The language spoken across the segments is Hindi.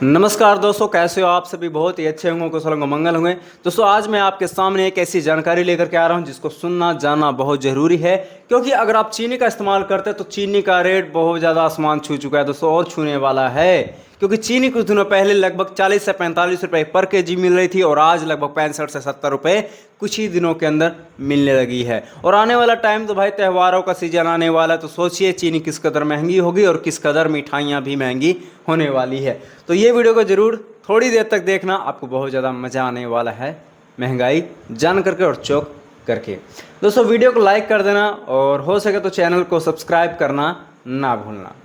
नमस्कार दोस्तों, कैसे हो आप सभी। बहुत ही अच्छे होंगे, कुशल होंगे, मंगल होंगे। दोस्तों आज मैं आपके सामने एक ऐसी जानकारी लेकर के आ रहा हूं जिसको सुनना जानना बहुत ज़रूरी है, क्योंकि अगर आप चीनी का इस्तेमाल करते हैं तो चीनी का रेट बहुत ज़्यादा आसमान छू चुका है दोस्तों, और छूने वाला है। क्योंकि चीनी कुछ दिनों पहले लगभग 40 से 45 रुपए पर केजी मिल रही थी, और आज लगभग 65 से 70 रुपए कुछ ही दिनों के अंदर मिलने लगी है। और आने वाला टाइम तो भाई त्योहारों का सीजन आने वाला है, तो सोचिए चीनी किस कदर महंगी होगी और किस कदर मिठाइयाँ भी महंगी होने वाली है। तो ये वीडियो को ज़रूर थोड़ी देर तक देखना, आपको बहुत ज़्यादा मज़ा आने वाला है महंगाई जान करके और चौंक करके। दोस्तों वीडियो को लाइक कर देना, और हो सके तो चैनल को सब्सक्राइब करना ना भूलना,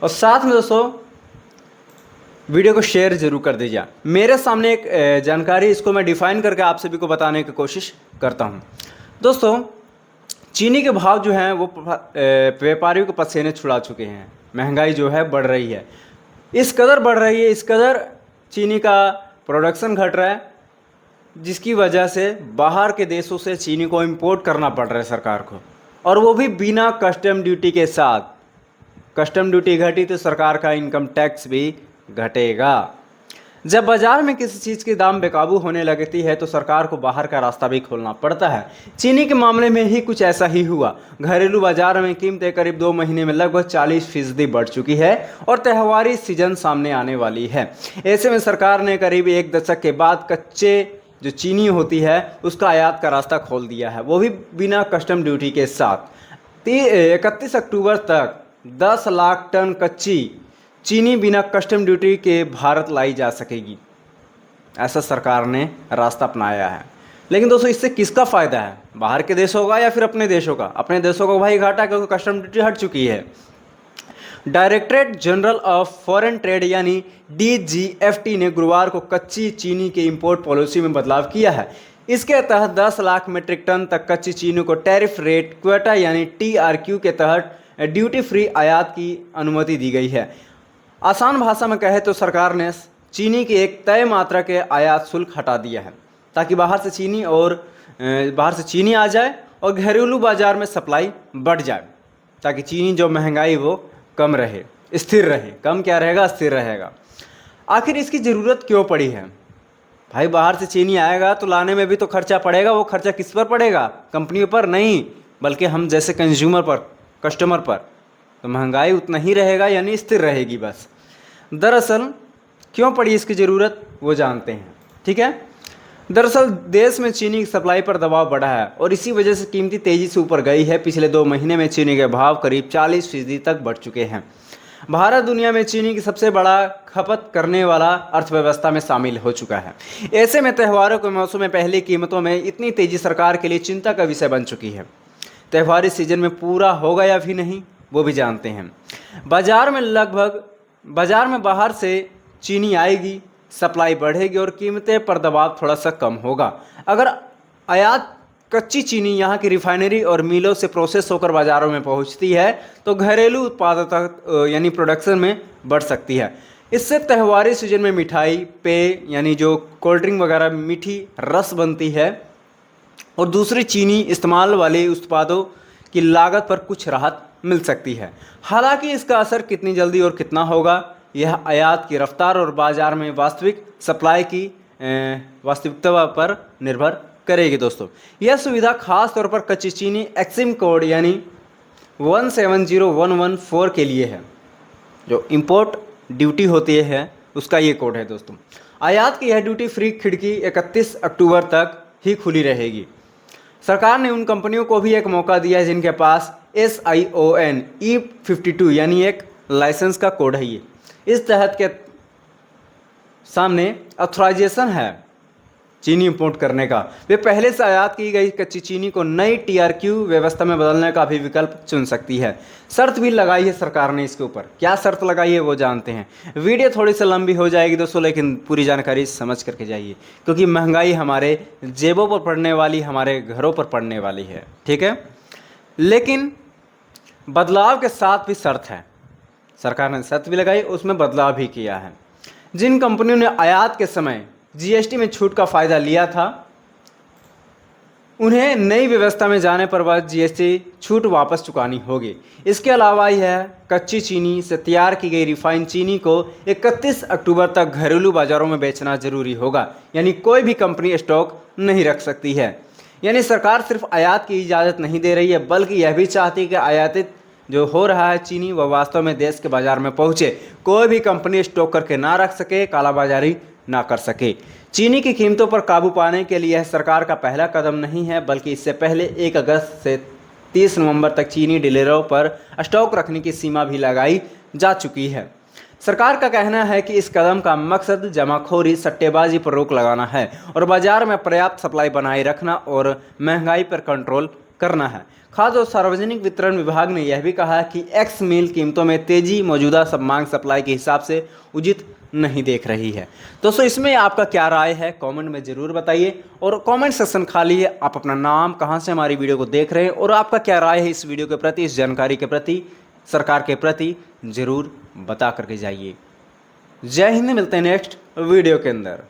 और साथ में दोस्तों वीडियो को शेयर जरूर कर दीजिए। मेरे सामने एक जानकारी, इसको मैं डिफाइन करके आप सभी को बताने की कोशिश करता हूं। दोस्तों चीनी के भाव जो हैं वो व्यापारियों के पसीने छुड़ा चुके हैं। महंगाई जो है बढ़ रही है, इस कदर बढ़ रही है, इस कदर चीनी का प्रोडक्शन घट रहा है, जिसकी वजह से बाहर के देशों से चीनी को इंपोर्ट करना पड़ रहा है सरकार को, और वो भी बिना कस्टम ड्यूटी के साथ। कस्टम ड्यूटी घटी तो सरकार का इनकम टैक्स भी घटेगा। जब बाजार में किसी चीज़ की दाम बेकाबू होने लगती है तो सरकार को बाहर का रास्ता भी खोलना पड़ता है। चीनी के मामले में ही कुछ ऐसा ही हुआ। घरेलू बाजार में कीमतें करीब 2 महीने में लगभग 40% बढ़ चुकी है, और त्योहारी सीजन सामने आने वाली है। ऐसे में सरकार ने करीब 1 दशक के बाद कच्चे जो चीनी होती है उसका आयात का रास्ता खोल दिया है, वो भी बिना कस्टम ड्यूटी के साथ। 31 अक्टूबर तक 10 लाख टन कच्ची चीनी बिना कस्टम ड्यूटी के भारत लाई जा सकेगी, ऐसा सरकार ने रास्ता अपनाया है। लेकिन दोस्तों इससे किसका फ़ायदा है, बाहर के देशों का या फिर अपने देशों का? अपने देशों को भाई घाटा, क्योंकि कस्टम ड्यूटी हट चुकी है। Directorate general of foreign trade यानी DGFT ने गुरुवार को कच्ची चीनी के इंपोर्ट पॉलिसी में बदलाव किया है। इसके तहत 10 लाख मीट्रिक टन तक कच्ची चीनी को टैरिफ रेट क्वेटा यानी TRQ के तहत ड्यूटी फ्री आयात की अनुमति दी गई है। आसान भाषा में कहे तो सरकार ने चीनी की एक तय मात्रा के आयात शुल्क हटा दिया है, ताकि बाहर से चीनी आ जाए और घरेलू बाजार में सप्लाई बढ़ जाए, ताकि चीनी जो महंगाई वो कम रहे, स्थिर रहे। कम क्या रहेगा, स्थिर रहेगा। आखिर इसकी ज़रूरत क्यों पड़ी है भाई? बाहर से चीनी आएगा तो लाने में भी तो खर्चा पड़ेगा। वो खर्चा किस पर पड़ेगा? कंपनियों पर नहीं, बल्कि हम जैसे कंज्यूमर पर, कस्टमर पर। तो महंगाई उतना ही रहेगा, यानी स्थिर रहेगी बस। दरअसल क्यों पड़ी इसकी ज़रूरत वो जानते हैं, ठीक है। दरअसल देश में चीनी की सप्लाई पर दबाव बढ़ा है, और इसी वजह से कीमती तेज़ी से ऊपर गई है। पिछले 2 महीने में चीनी के भाव करीब 40% तक बढ़ चुके हैं। भारत दुनिया में चीनी की सबसे बड़ा खपत करने वाला अर्थव्यवस्था में शामिल हो चुका है। ऐसे में त्योहारों के मौसम में पहली कीमतों में इतनी तेज़ी सरकार के लिए चिंता का विषय बन चुकी है। त्योहारी सीजन में पूरा होगा या भी नहीं वो भी जानते हैं। बाजार में बाहर से चीनी आएगी, सप्लाई बढ़ेगी और कीमतें पर दबाव थोड़ा सा कम होगा। अगर आयात कच्ची चीनी यहाँ की रिफाइनरी और मिलों से प्रोसेस होकर बाज़ारों में पहुँचती है तो घरेलू उत्पादकता यानी प्रोडक्शन में बढ़ सकती है। इससे त्योहारी सीजन में मिठाई, पेय यानी जो कोल्ड ड्रिंक वगैरह, मीठी रस बनती है, और दूसरी चीनी इस्तेमाल वाले उत्पादों की लागत पर कुछ राहत मिल सकती है। हालांकि इसका असर कितनी जल्दी और कितना होगा, यह आयात की रफ्तार और बाज़ार में वास्तविक सप्लाई की वास्तविकता पर निर्भर करेगी। दोस्तों यह सुविधा खास तौर पर कच्ची चीनी एक्सिम कोड यानी 170114 के लिए है। जो इंपोर्ट ड्यूटी होती है उसका ये कोड है। दोस्तों आयात की यह ड्यूटी फ्री खिड़की 31 अक्टूबर तक ही खुली रहेगी। सरकार ने उन कंपनियों को भी एक मौका दिया है जिनके पास SION E52 यानी एक लाइसेंस का कोड है। ये इस तहत के सामने ऑथराइजेशन है चीनी इंपोर्ट करने का। वे पहले से आयात की गई कच्ची चीनी को नई TRQ व्यवस्था में बदलने का भी विकल्प चुन सकती है। शर्त भी लगाई है सरकार ने इसके ऊपर। क्या शर्त लगाई है वो जानते हैं। वीडियो थोड़ी सी लंबी हो जाएगी दोस्तों, लेकिन पूरी जानकारी समझ करके जाइए, क्योंकि महंगाई हमारे जेबों पर पड़ने वाली, हमारे घरों पर पड़ने वाली है, ठीक है। लेकिन बदलाव के साथ भी शर्त है। सरकार ने शर्त भी लगाई, उसमें बदलाव भी किया है। जिन कंपनियों ने आयात के समय GST में छूट का फ़ायदा लिया था उन्हें नई व्यवस्था में जाने पर वह जीएसटी छूट वापस चुकानी होगी। इसके अलावा यह कच्ची चीनी से तैयार की गई रिफाइंड चीनी को 31 अक्टूबर तक घरेलू बाजारों में बेचना जरूरी होगा, यानी कोई भी कंपनी स्टॉक नहीं रख सकती है। यानी सरकार सिर्फ आयात की इजाज़त नहीं दे रही है, बल्कि यह भी चाहती है कि आयातित जो हो रहा है चीनी वह वास्तव में देश के बाजार में पहुंचे। कोई भी कंपनी स्टॉक करके ना रख सके, कालाबाजारी ना कर सके। चीनी की कीमतों पर काबू पाने के लिए यह सरकार का पहला कदम नहीं है, बल्कि इससे पहले 1 अगस्त से 30 नवंबर तक चीनी डीलरों पर स्टॉक रखने की सीमा भी लगाई जा चुकी है। सरकार का कहना है कि इस कदम का मकसद जमाखोरी, सट्टेबाजी पर रोक लगाना है और बाजार में पर्याप्त सप्लाई बनाए रखना और महंगाई पर कंट्रोल करना है। खाद्य और सार्वजनिक वितरण विभाग ने यह भी कहा है कि एक्स मिल कीमतों में तेजी मौजूदा सब मांग सप्लाई के हिसाब से उचित नहीं देख रही है। दोस्तों, इसमें आपका क्या राय है कमेंट में ज़रूर बताइए और कमेंट सेक्शन खाली है। आप अपना नाम, कहां से हमारी वीडियो को देख रहे हैं और आपका क्या राय है इस वीडियो के प्रति, इस जानकारी के प्रति, सरकार के प्रति, ज़रूर बता करके जाइए। जय हिंद, मिलते हैं नेक्स्ट वीडियो के अंदर।